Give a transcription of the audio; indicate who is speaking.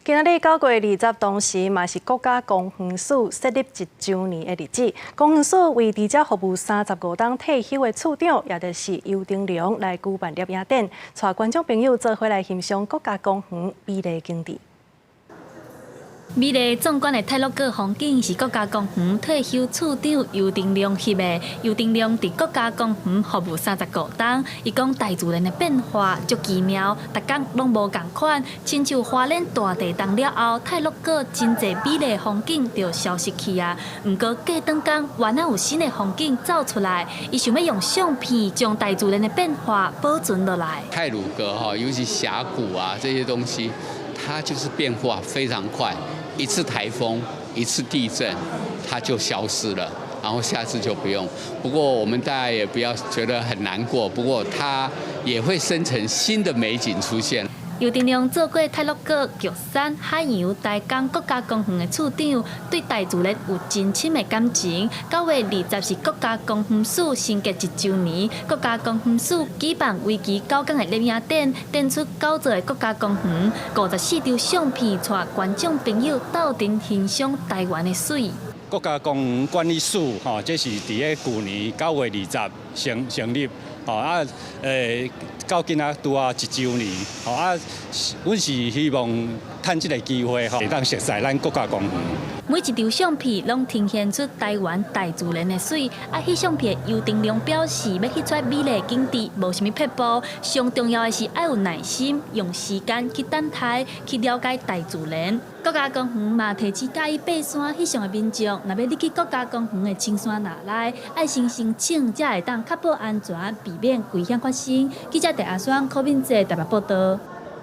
Speaker 1: 今仔日9月20，同时嘛是国家公园署设立1周年的日子。公园署为伫遮服务35档退休的处长，也就是尤丁良来举办摄影展，带观众朋友做伙来欣赏国家公园美丽景致。
Speaker 2: 美丽壮观的泰鲁阁风景是国家公园退休处长尤丁良翕的。尤丁良伫国家公园服务35档，伊讲大自然的变化足奇妙，逐工拢无共款。亲像花莲大地震了后，泰鲁阁真侪美丽的风景就消失去啊。毋过过当工，原来有新的风景走出来，伊想要用相片将大自然的变化保存落来。
Speaker 3: 太鲁阁尤其峡谷啊这些东西，它就是变化非常快。 一次台风，一次地震，它就消失了，然后下次就不用。不过我们大家也不要觉得很难过，不过它也会生成新的美景出现。
Speaker 2: 尤丁良做过泰鲁阁、玉山、海洋、大港国家公园的处长，对大自然有真深的感情。9月20是国家公园署成立1周年，国家公园署举办为期9天的摄影展，展出9座的国家公园，54张相片，带观众朋友斗阵欣赏台湾的水。
Speaker 4: 国家公园管理署，这是伫个去年9月20成立，到今仔拄啊1周年，阮是希望趁这个机会，会当熟悉咱国家公园。
Speaker 2: 每一张相片拢呈现出台湾大自然的水。翕相片的尤丁良表示，要翕出美丽景致，无啥物撇步，上重要的是要有耐心，用时间去等待，去了解大自然。国家公园嘛，提醒介意爬山翕相的民众，若要入去国家公园的青山那内，爱先申请，才会当确保安全，避免危险发生。记者陈阿双、柯敏哲台北报道。